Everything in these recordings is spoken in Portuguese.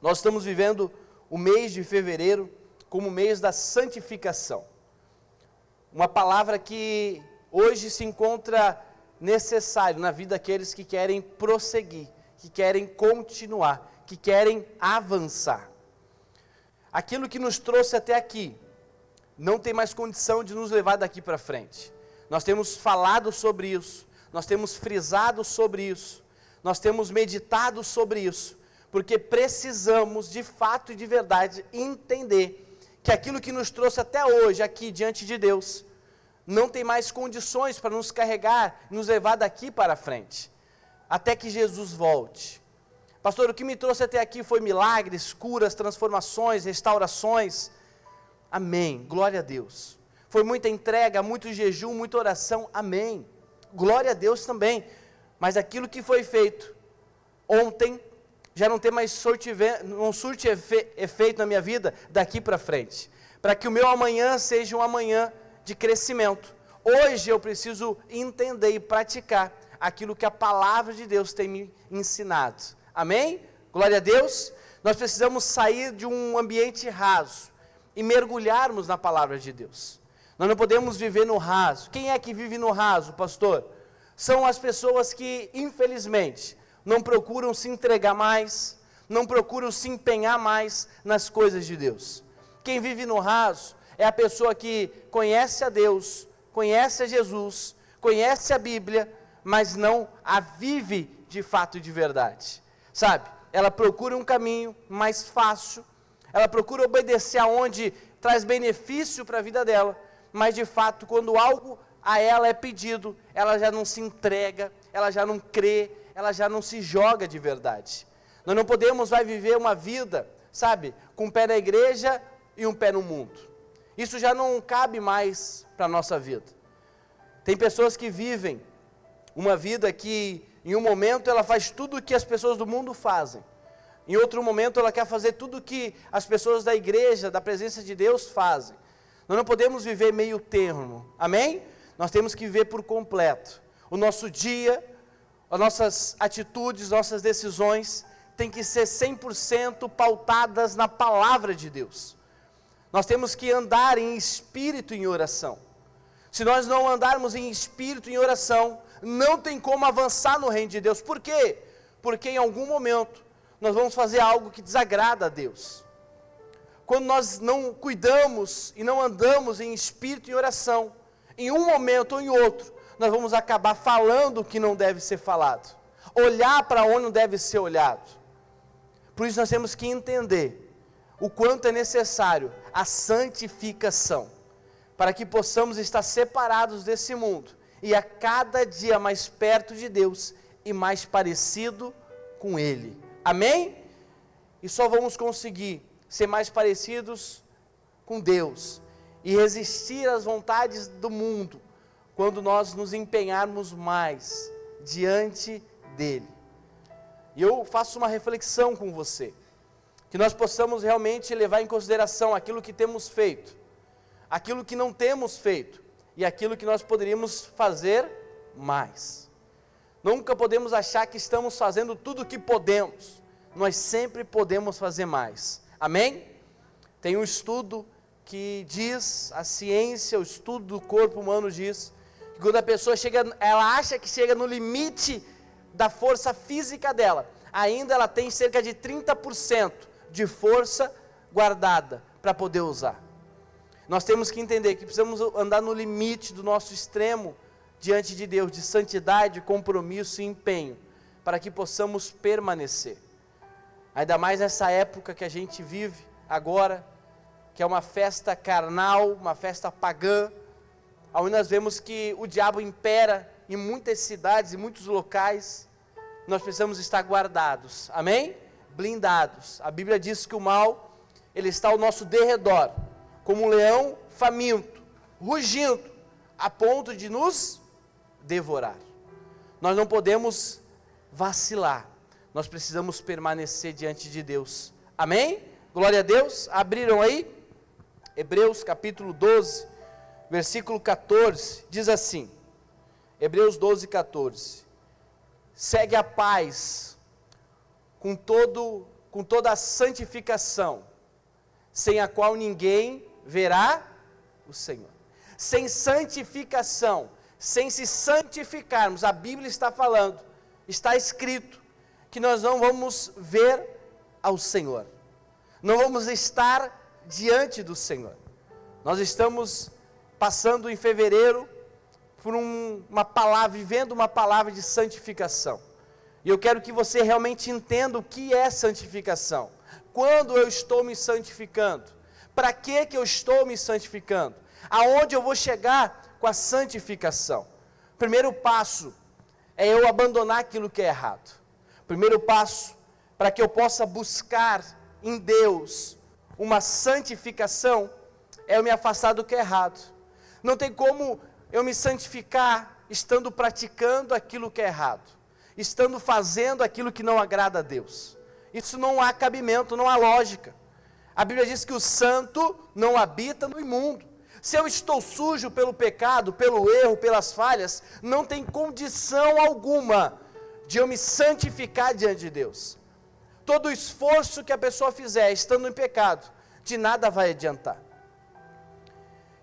Nós estamos vivendo o mês de fevereiro como o mês da santificação. Uma palavra que hoje se encontra necessário na vida daqueles que querem prosseguir, que querem continuar, que querem avançar. Aquilo que nos trouxe até aqui não tem mais condição de nos levar daqui para frente. Nós temos falado sobre isso, nós temos frisado sobre isso, nós temos meditado sobre isso, porque precisamos de fato e de verdade entender que aquilo que nos trouxe até hoje aqui diante de Deus não tem mais condições para nos carregar, nos levar daqui para frente, até que Jesus volte. Pastor, o que me trouxe até aqui foi milagres, curas, transformações, restaurações. Amém, glória a Deus. Foi muita entrega, muito jejum, muita oração, amém. Glória a Deus também. Mas aquilo que foi feito ontem, já não tem mais não surte efeito na minha vida daqui para frente. Para que o meu amanhã seja um amanhã de crescimento. Hoje eu preciso entender e praticar aquilo que a palavra de Deus tem me ensinado. Amém? Glória a Deus. Nós precisamos sair de um ambiente raso e mergulharmos na palavra de Deus. Nós não podemos viver no raso. Quem é que vive no raso, pastor? São as pessoas que, infelizmente, não procuram se entregar mais, não procuram se empenhar mais nas coisas de Deus. Quem vive no raso é a pessoa que conhece a Deus, conhece a Jesus, conhece a Bíblia, mas não a vive de fato e de verdade. Sabe? Ela procura um caminho mais fácil, ela procura obedecer aonde traz benefício para a vida dela, mas de fato, quando algo a ela é pedido, ela já não se entrega, ela já não crê, ela já não se joga de verdade. Nós não podemos viver uma vida, sabe, com um pé na igreja e um pé no mundo. Isso já não cabe mais para a nossa vida. Tem pessoas que vivem uma vida que, em um momento, ela faz tudo o que as pessoas do mundo fazem. Em outro momento, ela quer fazer tudo o que as pessoas da igreja, da presença de Deus, fazem. Nós não podemos viver meio termo, amém? Nós temos que viver por completo. O nosso dia, as nossas atitudes, nossas decisões, têm que ser 100% pautadas na palavra de Deus. Nós temos que andar em espírito em oração. Se nós não andarmos em espírito em oração, não tem como avançar no reino de Deus. Por quê? Porque em algum momento, nós vamos fazer algo que desagrada a Deus. Quando nós não cuidamos e não andamos em espírito e oração, em um momento ou em outro, nós vamos acabar falando o que não deve ser falado, olhar para onde não deve ser olhado. Por isso nós temos que entender o quanto é necessário a santificação, para que possamos estar separados desse mundo, e a cada dia mais perto de Deus, e mais parecido com Ele. Amém? E só vamos conseguir ser mais parecidos com Deus e resistir às vontades do mundo quando nós nos empenharmos mais diante dEle. E eu faço uma reflexão com você, que nós possamos realmente levar em consideração aquilo que temos feito, aquilo que não temos feito e aquilo que nós poderíamos fazer mais. Nunca podemos achar que estamos fazendo tudo o que podemos, nós sempre podemos fazer mais. Amém? Tem um estudo que diz, a ciência, o estudo do corpo humano diz, que quando a pessoa chega, ela acha que chega no limite da força física dela, ainda ela tem cerca de 30% de força guardada para poder usar. Nós temos que entender que precisamos andar no limite do nosso extremo diante de Deus, de santidade, compromisso e empenho, para que possamos permanecer. Ainda mais nessa época que a gente vive agora, que é uma festa carnal, uma festa pagã, onde nós vemos que o diabo impera em muitas cidades, em muitos locais. Nós precisamos estar guardados, amém? Blindados. A Bíblia diz que o mal, ele está ao nosso derredor, como um leão faminto, rugindo, a ponto de nos devorar. Nós não podemos vacilar. Nós precisamos permanecer diante de Deus. Amém? Glória a Deus. Abriram aí? Hebreus capítulo 12, versículo 14, diz assim. Hebreus 12, 14. Segue a paz com com toda a santificação, sem a qual ninguém verá o Senhor. Sem santificação, sem se santificarmos, a Bíblia está falando, está escrito, que nós não vamos ver ao Senhor, não vamos estar diante do Senhor. Nós estamos passando em fevereiro por uma palavra, vivendo uma palavra de santificação. E eu quero que você realmente entenda o que é santificação. Quando eu estou me santificando? Para que eu estou me santificando? Aonde eu vou chegar com a santificação? Primeiro passo é eu abandonar aquilo que é errado. Primeiro passo para que eu possa buscar em Deus uma santificação é eu me afastar do que é errado. Não tem como eu me santificar estando praticando aquilo que é errado, estando fazendo aquilo que não agrada a Deus. Isso não há cabimento, não há lógica. A Bíblia diz que o santo não habita no imundo. Se eu estou sujo pelo pecado, pelo erro, pelas falhas, não tem condição alguma de eu me santificar diante de Deus. Todo o esforço que a pessoa fizer estando em pecado, de nada vai adiantar.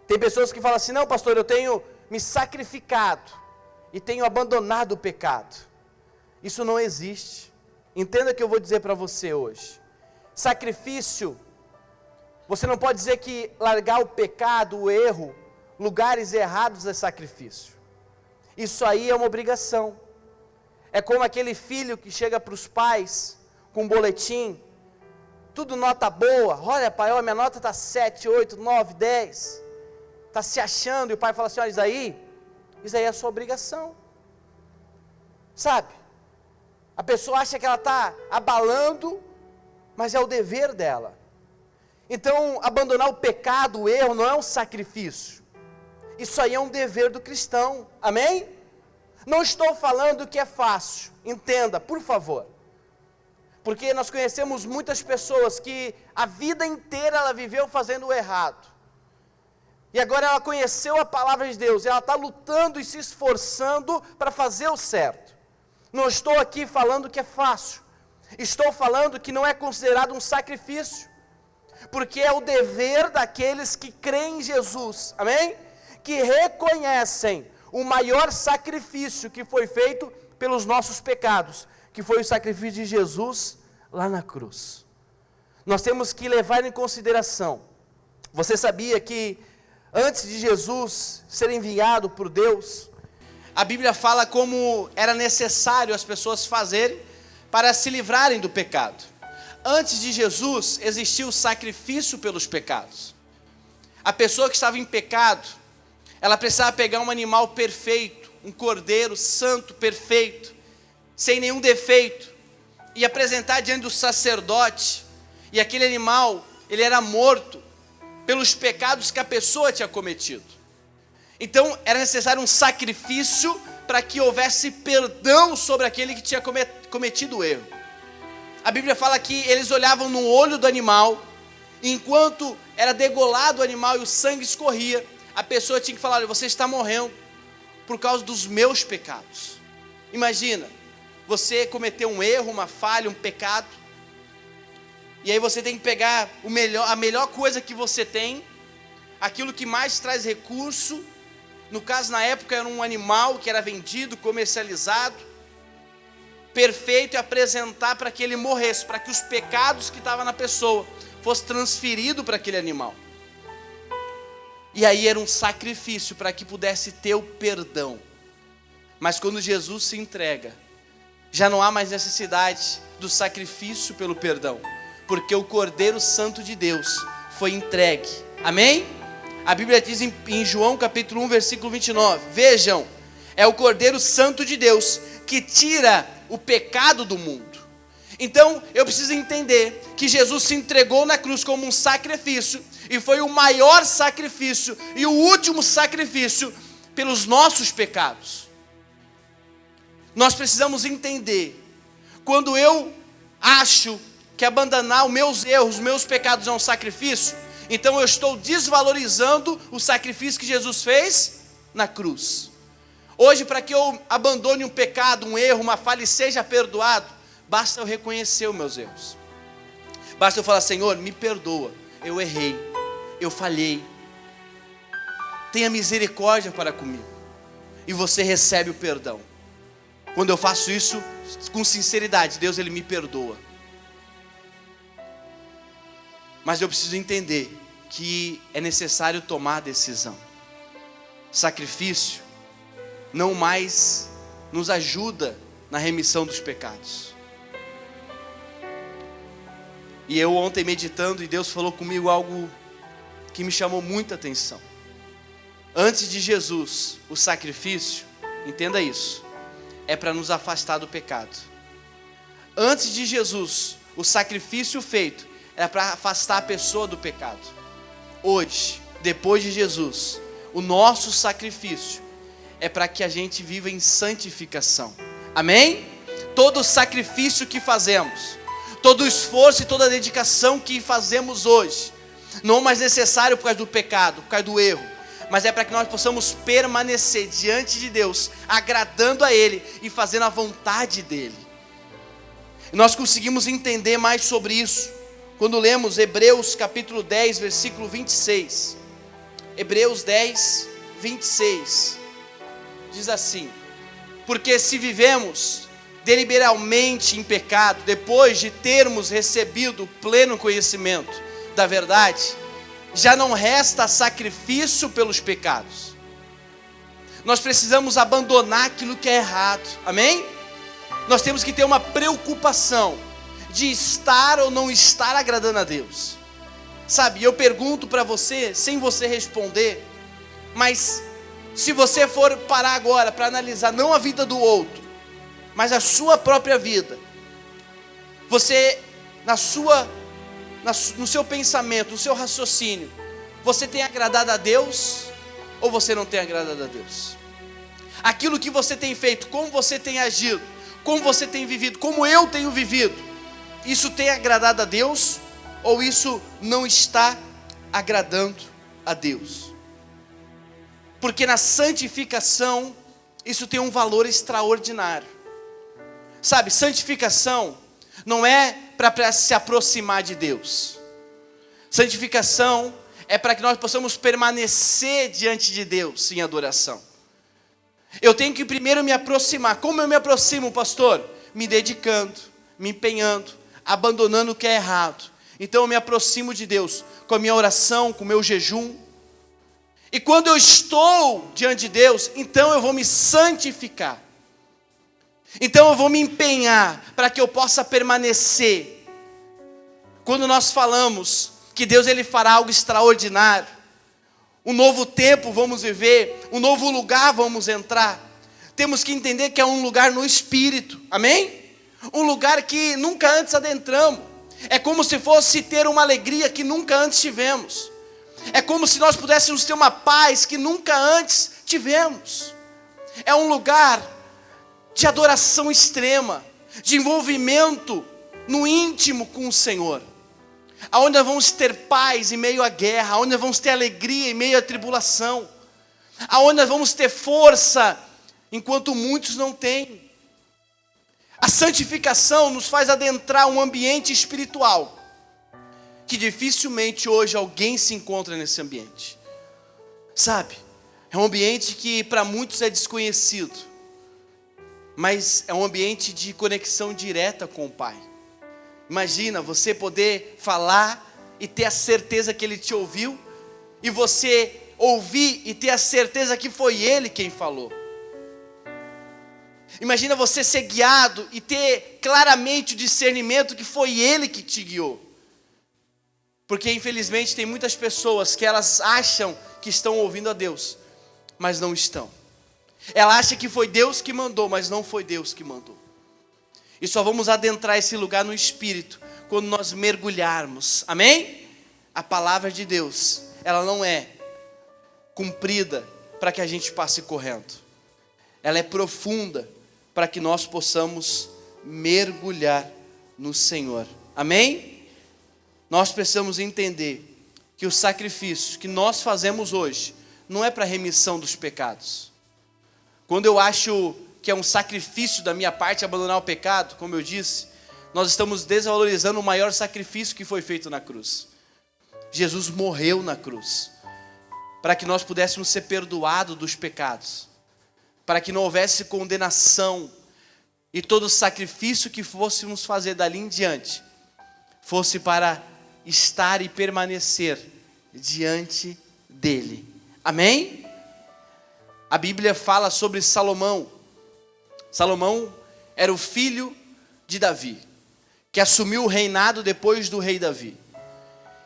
Tem pessoas que falam assim: não, pastor, eu tenho me sacrificado e tenho abandonado o pecado. Isso não existe. Entenda o que eu vou dizer para você hoje. Sacrifício, você não pode dizer que largar o pecado, o erro, lugares errados é sacrifício. Isso aí é uma obrigação. É como aquele filho que chega para os pais com um boletim, tudo nota boa. Olha, pai, minha nota está 7, 8, 9, 10. Está se achando, e o pai fala assim: olha, isso aí é a sua obrigação. Sabe? A pessoa acha que ela está abalando, mas é o dever dela. Então, abandonar o pecado, o erro, não é um sacrifício. Isso aí é um dever do cristão. Amém? Não estou falando que é fácil. Entenda, por favor. Porque nós conhecemos muitas pessoas que a vida inteira ela viveu fazendo o errado. E agora ela conheceu a palavra de Deus, e ela está lutando e se esforçando para fazer o certo. Não estou aqui falando que é fácil. Estou falando que não é considerado um sacrifício. Porque é o dever daqueles que creem em Jesus, amém? Que reconhecem o maior sacrifício que foi feito pelos nossos pecados, que foi o sacrifício de Jesus lá na cruz. Nós temos que levar em consideração. Você sabia que antes de Jesus ser enviado por Deus, a Bíblia fala como era necessário as pessoas fazerem para se livrarem do pecado. Antes de Jesus, existia o sacrifício pelos pecados. A pessoa que estava em pecado, ela precisava pegar um animal perfeito, um cordeiro santo, perfeito, sem nenhum defeito, e apresentar diante do sacerdote, e aquele animal, ele era morto pelos pecados que a pessoa tinha cometido. Então, era necessário um sacrifício para que houvesse perdão sobre aquele que tinha cometido o erro. A Bíblia fala que eles olhavam no olho do animal, e enquanto era degolado o animal e o sangue escorria, a pessoa tinha que falar: olha, você está morrendo por causa dos meus pecados. Imagina, você cometeu um erro, uma falha, um pecado, e aí você tem que pegar a melhor coisa que você tem, aquilo que mais traz recurso. No caso, na época, era um animal que era vendido, comercializado, perfeito, e apresentar para que ele morresse, para que os pecados que estavam na pessoa fossem transferidos para aquele animal. E aí era um sacrifício para que pudesse ter o perdão. Mas quando Jesus se entrega, já não há mais necessidade do sacrifício pelo perdão, porque o Cordeiro Santo de Deus foi entregue. Amém? A Bíblia diz em João capítulo 1, versículo 29, vejam, é o Cordeiro Santo de Deus que tira o pecado do mundo. Então, eu preciso entender que Jesus se entregou na cruz como um sacrifício, e foi o maior sacrifício e o último sacrifício pelos nossos pecados. Nós precisamos entender, quando eu acho que abandonar os meus erros, os meus pecados é um sacrifício, então eu estou desvalorizando o sacrifício que Jesus fez na cruz. Hoje, para que eu abandone um pecado, um erro, uma falha e seja perdoado, basta eu reconhecer os meus erros. Basta eu falar: Senhor, me perdoa, eu errei, eu falhei, tenha misericórdia para comigo. E você recebe o perdão. Quando eu faço isso com sinceridade, Deus, Ele me perdoa. Mas eu preciso entender que é necessário tomar a decisão. Sacrifício não mais nos ajuda na remissão dos pecados. E eu ontem meditando, e Deus falou comigo algo que me chamou muita atenção. Antes de Jesus, o sacrifício, entenda isso, é para nos afastar do pecado. Antes de Jesus, o sacrifício feito era para afastar a pessoa do pecado. Hoje, depois de Jesus, o nosso sacrifício é para que a gente viva em santificação. Amém? Todo sacrifício que fazemos, todo esforço e toda dedicação que fazemos hoje, não é mais necessário por causa do pecado, por causa do erro, mas é para que nós possamos permanecer diante de Deus, agradando a Ele e fazendo a vontade dEle. E nós conseguimos entender mais sobre isso quando lemos Hebreus capítulo 10, versículo 26. Hebreus 10, 26, diz assim: porque se vivemos deliberadamente em pecado, depois de termos recebido o pleno conhecimento da verdade, já não resta sacrifício pelos pecados. Nós precisamos abandonar aquilo que é errado, amém? Nós temos que ter uma preocupação de estar ou não estar agradando a Deus. Sabe, eu pergunto para você, sem você responder, mas se você for parar agora para analisar não a vida do outro, mas a sua própria vida, você, no seu pensamento, no seu raciocínio, você tem agradado a Deus ou você não tem agradado a Deus? Aquilo que você tem feito, como você tem agido, como você tem vivido, como eu tenho vivido, isso tem agradado a Deus ou isso não está agradando a Deus? Porque na santificação, isso tem um valor extraordinário. Sabe, santificação não é para se aproximar de Deus. Santificação é para que nós possamos permanecer diante de Deus em adoração. Eu tenho que primeiro me aproximar. Como eu me aproximo, pastor? Me dedicando, me empenhando, abandonando o que é errado. Então eu me aproximo de Deus com a minha oração, com o meu jejum. E quando eu estou diante de Deus, então eu vou me santificar. Então eu vou me empenhar para que eu possa permanecer. Quando nós falamos que Deus Ele fará algo extraordinário, um novo tempo vamos viver, um novo lugar vamos entrar, temos que entender que é um lugar no Espírito, amém? Um lugar que nunca antes adentramos. É como se fosse ter uma alegria que nunca antes tivemos. É como se nós pudéssemos ter uma paz que nunca antes tivemos. É um lugar de adoração extrema, de envolvimento no íntimo com o Senhor, aonde nós vamos ter paz em meio à guerra, aonde nós vamos ter alegria em meio à tribulação, aonde nós vamos ter força enquanto muitos não têm. A santificação nos faz adentrar um ambiente espiritual que dificilmente hoje alguém se encontra nesse ambiente. Sabe, é um ambiente que para muitos é desconhecido, mas é um ambiente de conexão direta com o Pai. Imagina você poder falar e ter a certeza que Ele te ouviu, e você ouvir e ter a certeza que foi Ele quem falou. Imagina você ser guiado e ter claramente o discernimento que foi Ele que te guiou. Porque infelizmente tem muitas pessoas que elas acham que estão ouvindo a Deus, mas não estão. Ela acha que foi Deus que mandou, mas não foi Deus que mandou. E só vamos adentrar esse lugar no Espírito quando nós mergulharmos, amém? A palavra de Deus, ela não é cumprida para que a gente passe correndo. Ela é profunda para que nós possamos mergulhar no Senhor, amém? Nós precisamos entender que o sacrifício que nós fazemos hoje não é para remissão dos pecados. Quando eu acho que é um sacrifício da minha parte abandonar o pecado, como eu disse, nós estamos desvalorizando o maior sacrifício que foi feito na cruz. Jesus morreu na cruz, para que nós pudéssemos ser perdoados dos pecados, para que não houvesse condenação, e todo sacrifício que fôssemos fazer dali em diante, fosse para estar e permanecer diante dele. Amém? A Bíblia fala sobre Salomão. Salomão era o filho de Davi, que assumiu o reinado depois do rei Davi.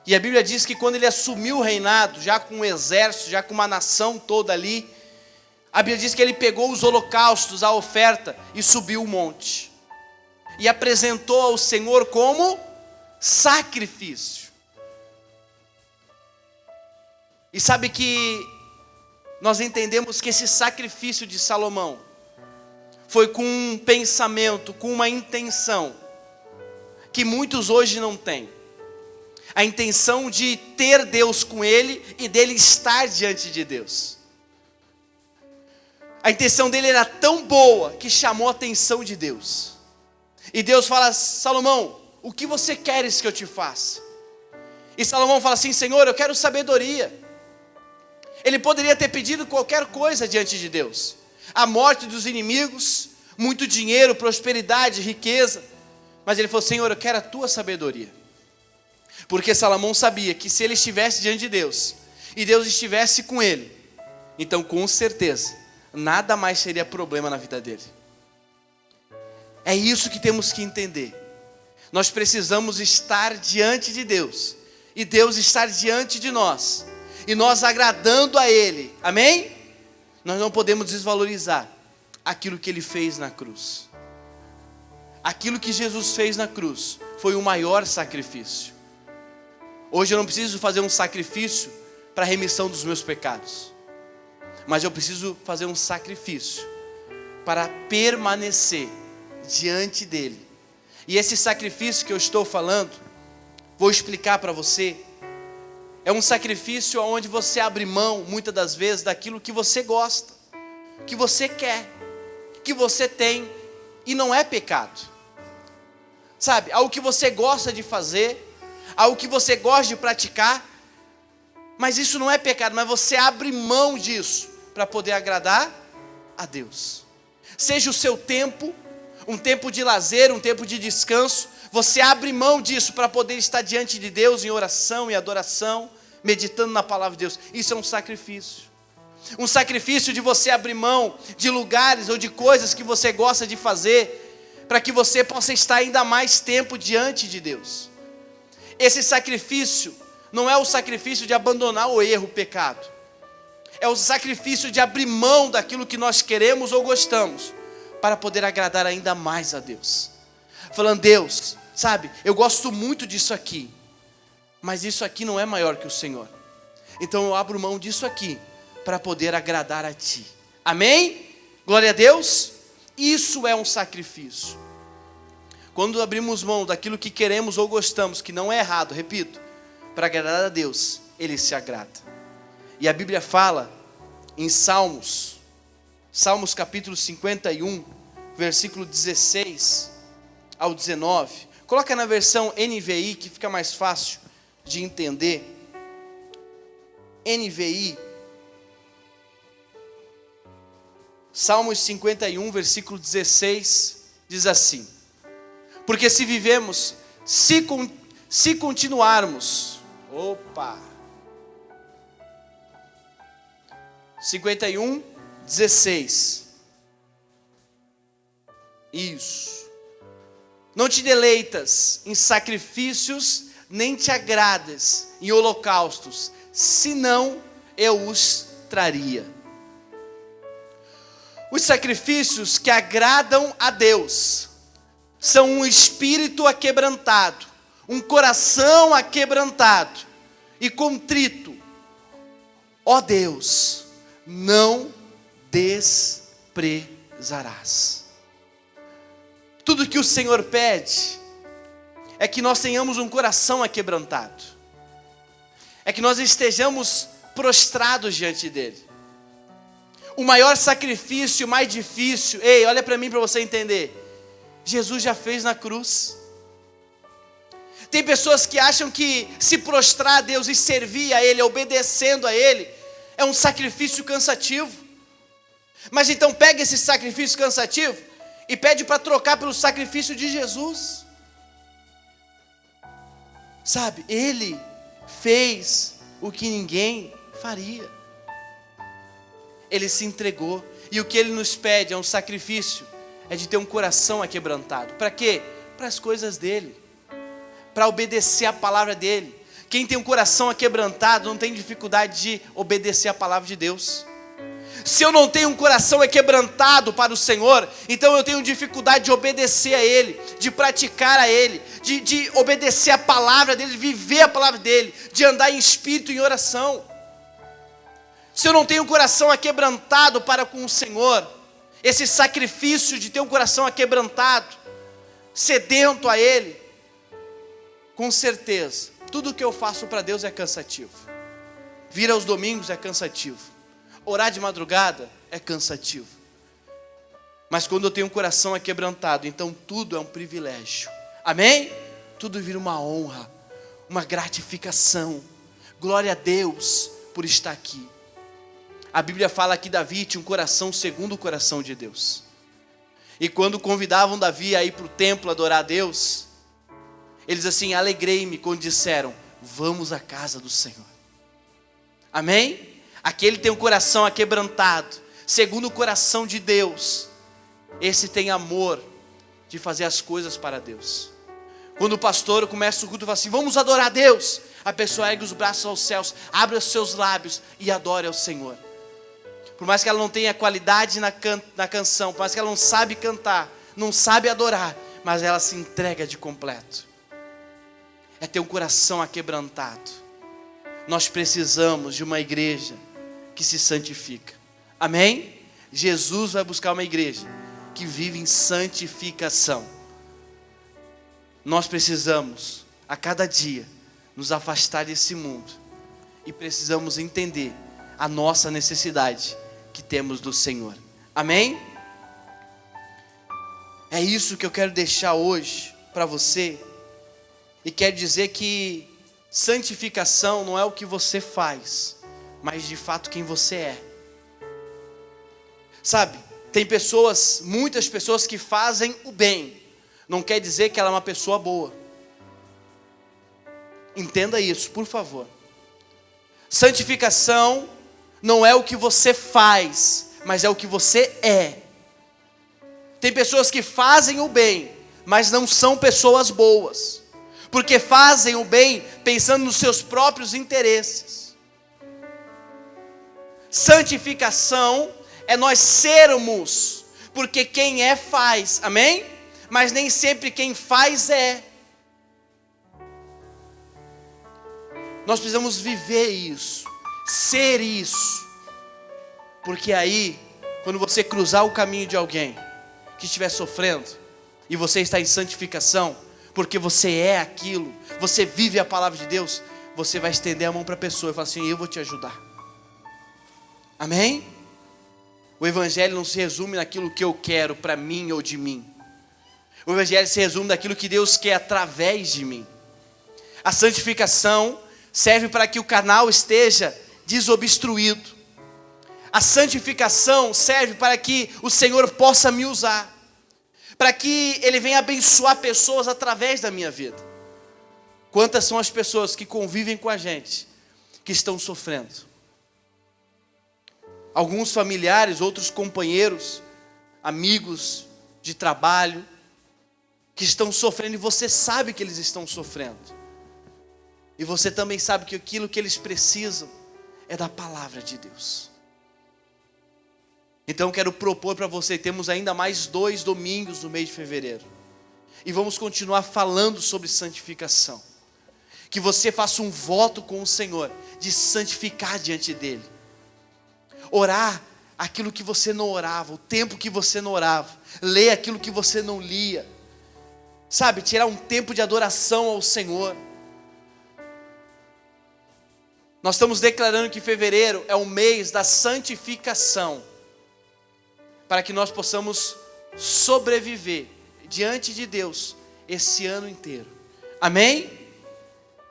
E a Bíblia diz que quando ele assumiu o reinado, já com um exército, já com uma nação toda ali, a Bíblia diz que ele pegou os holocaustos, a oferta, e subiu o monte. E apresentou ao Senhor como sacrifício. E sabe que nós entendemos que esse sacrifício de Salomão foi com um pensamento, com uma intenção, que muitos hoje não têm. A intenção de ter Deus com ele e dele estar diante de Deus. A intenção dele era tão boa que chamou a atenção de Deus. E Deus fala: Salomão, o que você queres que eu te faça? E Salomão fala assim: Senhor, eu quero sabedoria. Ele poderia ter pedido qualquer coisa diante de Deus: a morte dos inimigos, muito dinheiro, prosperidade, riqueza. Mas ele falou: Senhor, eu quero a tua sabedoria. Porque Salomão sabia que se ele estivesse diante de Deus, e Deus estivesse com ele, então com certeza, nada mais seria problema na vida dele. É isso que temos que entender. Nós precisamos estar diante de Deus, e Deus estar diante de nós, e nós agradando a Ele, amém? Nós não podemos desvalorizar aquilo que Ele fez na cruz. Aquilo que Jesus fez na cruz foi o maior sacrifício. Hoje eu não preciso fazer um sacrifício para a remissão dos meus pecados, mas eu preciso fazer um sacrifício para permanecer diante dEle. E esse sacrifício que eu estou falando, vou explicar para você, é um sacrifício onde você abre mão, muitas das vezes, daquilo que você gosta, que você quer, que você tem, e não é pecado. Sabe, algo que você gosta de fazer, algo que você gosta de praticar, mas isso não é pecado, mas você abre mão disso para poder agradar a Deus. Seja o seu tempo, um tempo de lazer, um tempo de descanso, você abre mão disso para poder estar diante de Deus em oração e adoração, meditando na palavra de Deus. Isso é um sacrifício. Um sacrifício de você abrir mão de lugares ou de coisas que você gosta de fazer, para que você possa estar ainda mais tempo diante de Deus. Esse sacrifício não é o sacrifício de abandonar o erro, o pecado. É o sacrifício de abrir mão daquilo que nós queremos ou gostamos, para poder agradar ainda mais a Deus. Falando: Deus, sabe, eu gosto muito disso aqui, mas isso aqui não é maior que o Senhor. Então eu abro mão disso aqui, para poder agradar a Ti. Amém? Glória a Deus. Isso é um sacrifício. Quando abrimos mão daquilo que queremos ou gostamos, que não é errado, repito, para agradar a Deus, Ele se agrada. E a Bíblia fala em Salmos capítulo 51, versículo 16 ao 19. Coloca na versão NVI, que fica mais fácil de entender. NVI. Salmos 51, versículo 16, diz assim: porque se vivemos, se continuarmos, 51, 16, isso, não te deleitas em sacrifícios, nem te agradas em holocaustos, senão eu os traria. Os sacrifícios que agradam a Deus são um espírito aquebrantado, um coração aquebrantado e contrito. Ó Deus, não desprezarás. Tudo que o Senhor pede é que nós tenhamos um coração aquebrantado, é que nós estejamos prostrados diante dEle. O maior sacrifício, o mais difícil, olha para mim para você entender, Jesus já fez na cruz. Tem pessoas que acham que se prostrar a Deus e servir a Ele, obedecendo a Ele, é um sacrifício cansativo. Mas então pega esse sacrifício cansativo e pede para trocar pelo sacrifício de Jesus. Sabe, Ele fez o que ninguém faria. Ele se entregou. E o que Ele nos pede é um sacrifício, é de ter um coração aquebrantado. Para quê? Para as coisas dEle, para obedecer a palavra dEle. Quem tem um coração aquebrantado não tem dificuldade de obedecer a palavra de Deus. Se eu não tenho um coração aquebrantado para o Senhor, então eu tenho dificuldade de obedecer a Ele, de praticar a Ele, de obedecer a palavra dEle, de viver a palavra dEle, de andar em espírito e em oração. Se eu não tenho um coração aquebrantado para com o Senhor, esse sacrifício de ter um coração aquebrantado, sedento a Ele, com certeza, tudo que eu faço para Deus é cansativo. Vir aos domingos é cansativo. Orar de madrugada é cansativo. Mas quando eu tenho um coração aquebrantado, então tudo é um privilégio. Amém? Tudo vira uma honra, uma gratificação. Glória a Deus por estar aqui. A Bíblia fala que Davi tinha um coração segundo o coração de Deus. E quando convidavam Davi a ir para o templo adorar a Deus, eles assim, alegrei-me quando disseram, vamos à casa do Senhor. Amém? Aquele tem um coração aquebrantado, segundo o coração de Deus. Esse tem amor de fazer as coisas para Deus. Quando o pastor começa o culto e fala assim, vamos adorar a Deus. A pessoa ergue os braços aos céus, abre os seus lábios e adora ao Senhor. Por mais que ela não tenha qualidade na canção, por mais que ela não sabe cantar, não sabe adorar, mas ela se entrega de completo. É ter um coração aquebrantado. Nós precisamos de uma igreja que se santifica. Amém? Jesus vai buscar uma igreja que vive em santificação. Nós precisamos, a cada dia, nos afastar desse mundo. E precisamos entender a nossa necessidade que temos do Senhor. Amém? É isso que eu quero deixar hoje para você. E quero dizer que santificação não é o que você faz, mas de fato quem você é. Sabe, tem pessoas, muitas pessoas que fazem o bem, não quer dizer que ela é uma pessoa boa. Entenda isso, por favor. Santificação não é o que você faz, mas é o que você é. Tem pessoas que fazem o bem, mas não são pessoas boas, porque fazem o bem pensando nos seus próprios interesses. Santificação é nós sermos, porque quem é faz, amém? Mas nem sempre quem faz é. Nós precisamos viver isso, ser isso, porque aí, quando você cruzar o caminho de alguém que estiver sofrendo, e você está em santificação, porque você é aquilo, você vive a palavra de Deus, você vai estender a mão para a pessoa e falar assim, eu vou te ajudar. Amém? O evangelho não se resume naquilo que eu quero para mim ou de mim. O evangelho se resume naquilo que Deus quer através de mim. A santificação serve para que o canal esteja desobstruído. A santificação serve para que o Senhor possa me usar, para que Ele venha abençoar pessoas através da minha vida. Quantas são as pessoas que convivem com a gente, que estão sofrendo? Alguns familiares, outros companheiros, amigos de trabalho, que estão sofrendo, e você sabe que eles estão sofrendo. E você também sabe que aquilo que eles precisam é da palavra de Deus. Então eu quero propor para você, temos ainda mais 2 domingos no mês de fevereiro. E vamos continuar falando sobre santificação. Que você faça um voto com o Senhor, de santificar diante dEle. Orar aquilo que você não orava, o tempo que você não orava. Ler aquilo que você não lia. Sabe, tirar um tempo de adoração ao Senhor. Nós estamos declarando que fevereiro é o mês da santificação, para que nós possamos sobreviver diante de Deus esse ano inteiro. Amém?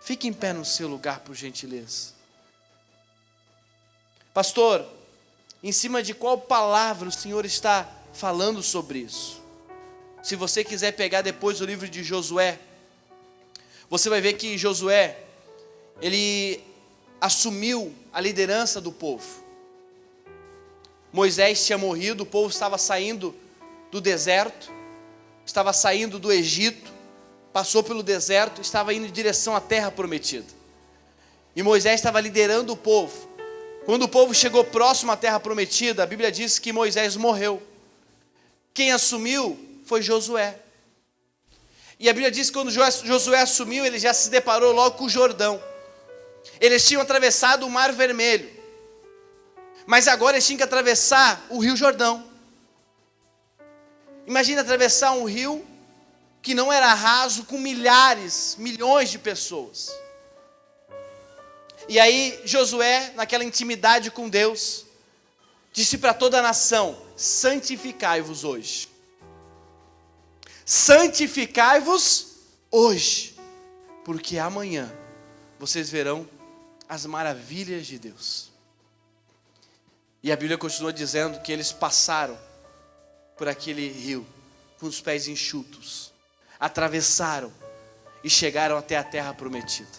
Fique em pé no seu lugar, por gentileza. Pastor, em cima de qual palavra o Senhor está falando sobre isso? Se você quiser pegar depois o livro de Josué, você vai ver que Josué, ele assumiu a liderança do povo. Moisés tinha morrido, o povo estava saindo do deserto, estava saindo do Egito, passou pelo deserto, estava indo em direção à terra prometida. E Moisés estava liderando o povo. Quando o povo chegou próximo à terra prometida, a Bíblia diz que Moisés morreu. Quem assumiu foi Josué. E a Bíblia diz que quando Josué assumiu, ele já se deparou logo com o Jordão. Eles tinham atravessado o Mar Vermelho, mas agora eles tinham que atravessar o Rio Jordão. Imagina atravessar um rio que não era raso, com milhões de pessoas. E aí Josué, naquela intimidade com Deus, disse para toda a nação: santificai-vos hoje. Santificai-vos hoje, porque amanhã vocês verão as maravilhas de Deus. E a Bíblia continua dizendo que eles passaram por aquele rio com os pés enxutos, atravessaram e chegaram até a terra prometida.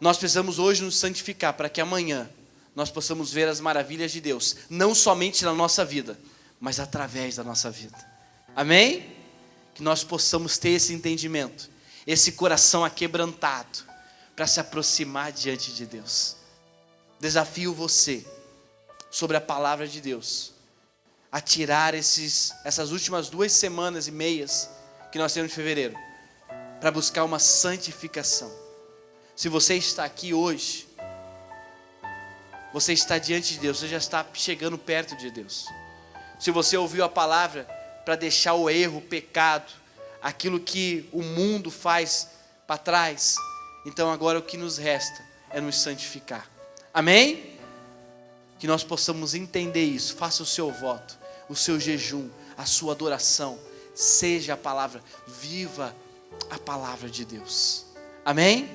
Nós precisamos hoje nos santificar para que amanhã nós possamos ver as maravilhas de Deus, não somente na nossa vida, mas através da nossa vida. Amém? Que nós possamos ter esse entendimento, esse coração aquebrantado, para se aproximar diante de Deus. Desafio você, sobre a palavra de Deus, a tirar essas últimas 2 semanas e meias que nós temos de fevereiro, para buscar uma santificação. Se você está aqui hoje, você está diante de Deus, você já está chegando perto de Deus. Se você ouviu a palavra para deixar o erro, o pecado, aquilo que o mundo faz para trás, então agora o que nos resta é nos santificar. Amém? Que nós possamos entender isso. Faça o seu voto, o seu jejum, a sua adoração, seja a palavra, viva a palavra de Deus. Amém?